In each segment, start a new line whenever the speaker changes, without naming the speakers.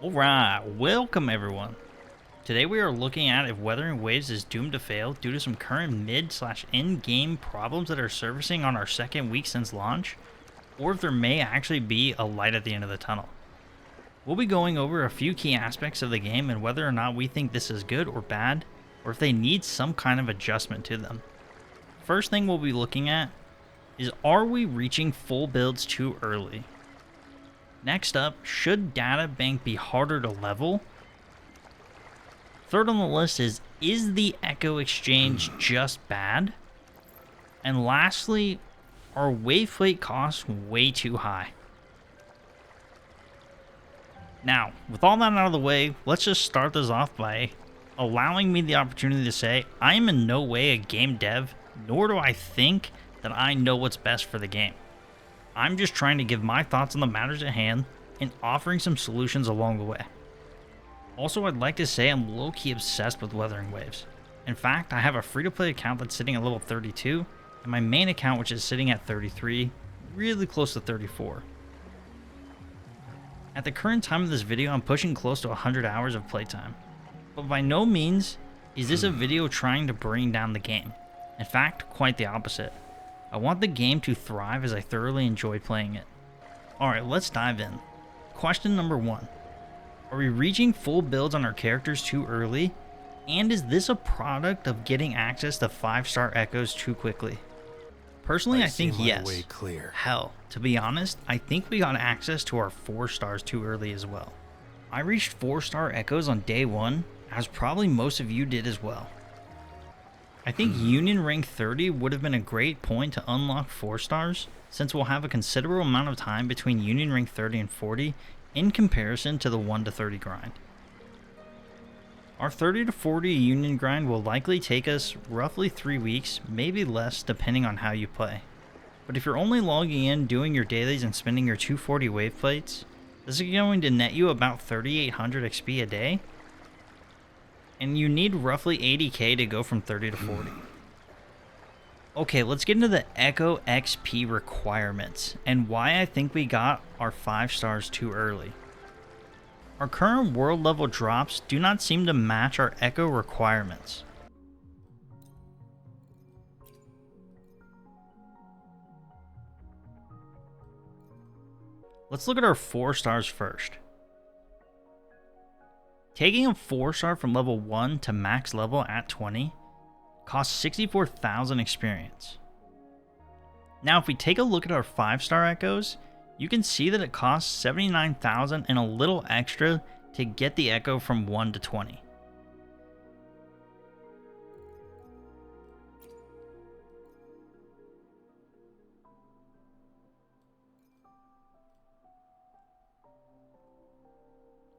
Alright, welcome everyone. Today we are looking at if Wuthering Waves is doomed to fail due to some current mid/in-game problems that are surfacing on our second week since launch, or if there may actually be a light at the end of the tunnel. We'll be going over a few key aspects of the game and whether or not we think this is good or bad, or if they need some kind of adjustment to them. First thing we'll be looking at is, are we reaching full builds too early? Next up, should data bank be harder to level? Third on the list is the Echo Exchange just bad? And lastly, are wave plate costs way too high? Now, with all that out of the way, let's just start this off by allowing me the opportunity to say I am in no way a game dev, nor do I think that I know what's best for the game. I'm just trying to give my thoughts on the matters at hand and offering some solutions along the way. Also, I'd like to say I'm low-key obsessed with Wuthering Waves. In fact, I have a free-to-play account that's sitting at level 32, and my main account which is sitting at 33, really close to 34. At the current time of this video, I'm pushing close to 100 hours of playtime. But by no means is this a video trying to bring down the game. In fact, quite the opposite. I want the game to thrive as I thoroughly enjoy playing it. Alright, let's dive in. Question number 1. Are we reaching full builds on our characters too early? And is this a product of getting access to 5-star echoes too quickly? Personally, I think yes. Hell, to be honest, I think we got access to our 4 stars too early as well. I reached 4-star echoes on day 1, as probably most of you did as well. I think Union rank 30 would have been a great point to unlock 4 stars, since we'll have a considerable amount of time between Union rank 30 and 40 in comparison to the 1 to 30 grind. Our 30 to 40 Union grind will likely take us roughly 3 weeks, maybe less depending on how you play. But if you're only logging in, doing your dailies and spending your 240 wave plates, this is going to net you about 3,800 XP a day. And you need roughly 80k to go from 30 to 40. Okay, let's get into the Echo XP requirements and why I think we got our 5 stars too early. Our current world level drops do not seem to match our Echo requirements. Let's look at our 4 stars first. Taking a 4-star from level 1 to max level at 20 costs 64,000 experience. Now if we take a look at our 5-star echoes, you can see that it costs 79,000 and a little extra to get the echo from 1 to 20.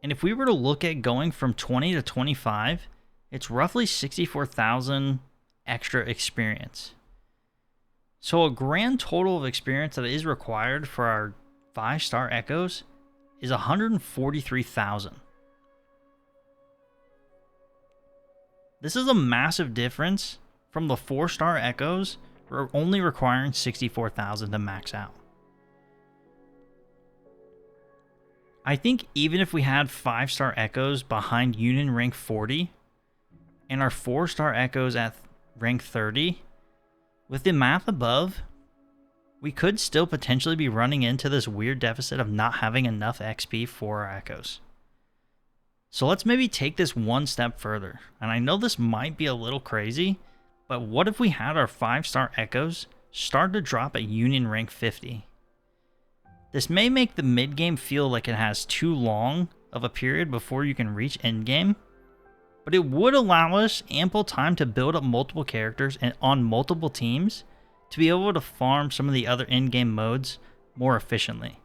And if we were to look at going from 20 to 25, it's roughly 64,000 extra experience. So a grand total of experience that is required for our 5-star echoes is 143,000. This is a massive difference from the 4-star echoes only requiring 64,000 to max out. I think even if we had 5-star echoes behind Union rank 40 and our 4-star echoes at rank 30, with the math above, we could still potentially be running into this weird deficit of not having enough XP for our echoes. So let's maybe take this one step further. And I know this might be a little crazy, but what if we had our 5-star echoes start to drop at Union rank 50? This may make the mid-game feel like it has too long of a period before you can reach endgame, but it would allow us ample time to build up multiple characters and on multiple teams to be able to farm some of the other in-game modes more efficiently.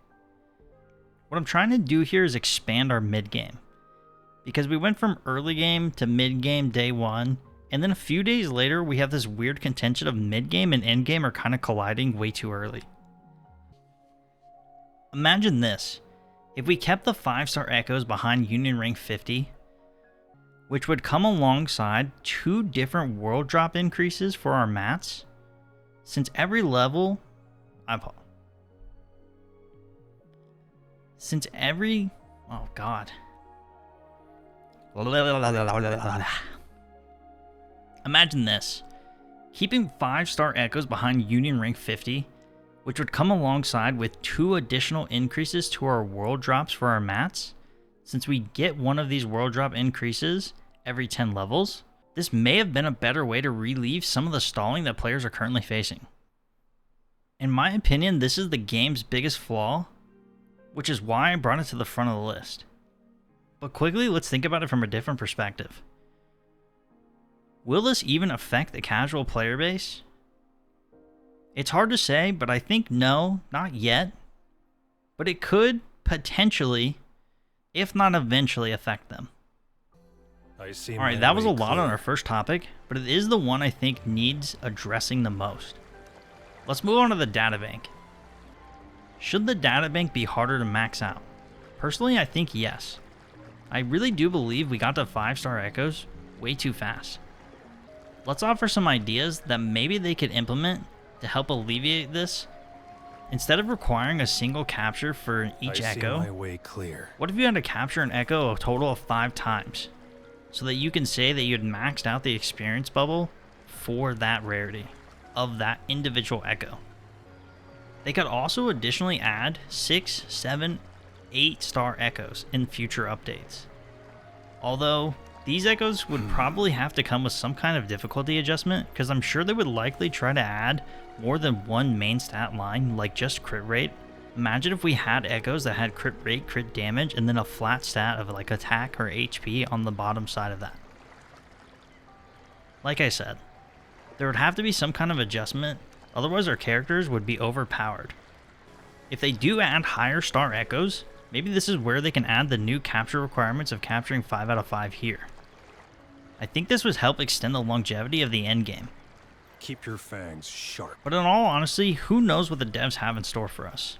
What I'm trying to do here is expand our mid-game, because we went from early game to mid-game day 1, and then a few days later we have this weird contention of mid-game and end-game are kind of colliding way too early. Imagine this, if we kept the 5-star echoes behind Union rank 50, which would come alongside 2 different world drop increases for our mats, since every level, oh god, Imagine this. Keeping 5-star echoes behind Union Rank 50, which would come alongside with 2 additional increases to our world drops for our mats. Since we get one of these world drop increases every 10 levels, this may have been a better way to relieve some of the stalling that players are currently facing. In my opinion, this is the game's biggest flaw, which is why I brought it to the front of the list. But quickly, let's think about it from a different perspective. Will this even affect the casual player base? It's hard to say, but I think no, not yet. But it could potentially, if not eventually, affect them. Alright, that was a lot on our first topic, but it is the one I think needs addressing the most. Let's move on to the databank. Should the databank be harder to max out? Personally, I think yes. I really do believe we got to 5-star echoes way too fast. Let's offer some ideas that maybe they could implement to help alleviate this. Instead of requiring a single capture for each echo, what if you had to capture an echo a total of 5 times, so that you can say that you had maxed out the experience bubble for that rarity of that individual echo? They could also additionally add 6, 7, 8-star echoes in future updates. Although, these echoes would probably have to come with some kind of difficulty adjustment, because I'm sure they would likely try to add more than one main stat line, like just crit rate. Imagine if we had echoes that had crit rate, crit damage, and then a flat stat of like attack or HP on the bottom side of that. Like I said, there would have to be some kind of adjustment, otherwise our characters would be overpowered. If they do add higher star echoes, maybe this is where they can add the new capture requirements of capturing 5 out of 5 here. I think this would help extend the longevity of the endgame.
Keep your fangs sharp.
But in all honesty, who knows what the devs have in store for us?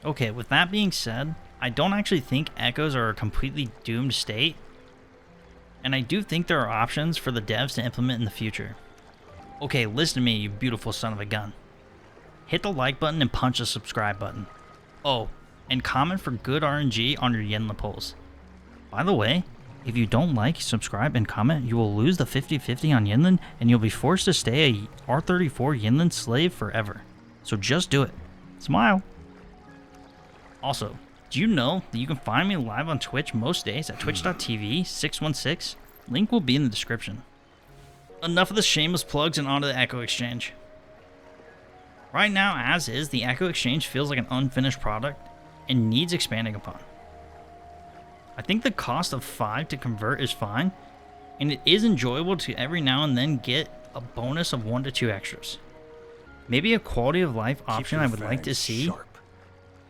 Okay, with that being said, I don't actually think echoes are a completely doomed state, and I do think there are options for the devs to implement in the future. Okay, listen to me, you beautiful son of a gun. Hit the like button and punch the subscribe button. Oh, and comment for good RNG on your Yenla polls. By the way, if you don't like, subscribe, and comment, you will lose the 50-50 on Yinland, and you'll be forced to stay a R34 Yinland slave forever. So just do it. Smile. Also, do you know that you can find me live on Twitch most days at twitch.tv/616? Link will be in the description. Enough of the shameless plugs and onto the Echo Exchange. Right now, as is, the Echo Exchange feels like an unfinished product and needs expanding upon. I think the cost of 5 to convert is fine, and it is enjoyable to every now and then get a bonus of 1 to 2 extras. Maybe a quality of life option I would like to see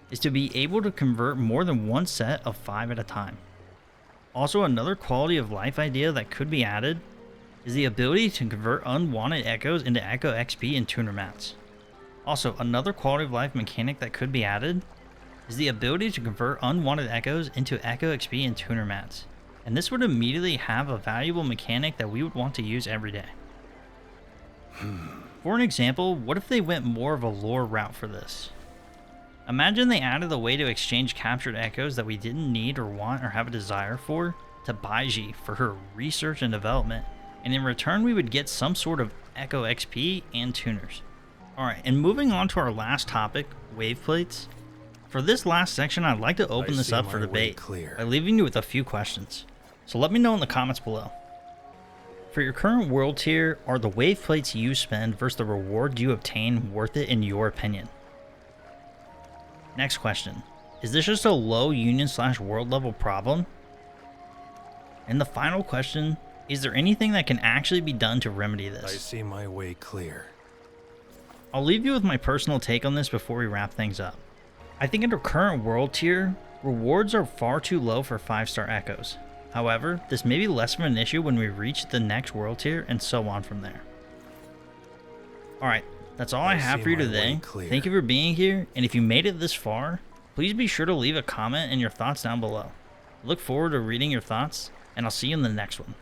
is to be able to convert more than one set of 5 at a time. Also, another quality of life idea that could be added is the ability to convert unwanted echoes into Echo XP and tuner mats. Also, another quality of life mechanic that could be added is the ability to convert unwanted echoes into Echo XP and tuner mats, and this would immediately have a valuable mechanic that we would want to use every day. For an example, what if they went more of a lore route for this? Imagine they added a way to exchange captured echoes that we didn't need or want or have a desire for to Baiji for her research and development, and in return we would get some sort of Echo XP and tuners. Alright, and moving on to our last topic, wave plates. For this last section, I'd like to open this up for debate by leaving you with a few questions. So let me know in the comments below. For your current world tier, are the wave plates you spend versus the reward you obtain worth it in your opinion? Next question. Is this just a low union/world level problem? And the final question, is there anything that can actually be done to remedy this?
I see my way clear.
I'll leave you with my personal take on this before we wrap things up. I think under current world tier, rewards are far too low for 5-star echoes. However, this may be less of an issue when we reach the next world tier and so on from there. Alright, that's all I have for you today. Thank you for being here, and if you made it this far, please be sure to leave a comment and your thoughts down below. I look forward to reading your thoughts, and I'll see you in the next one.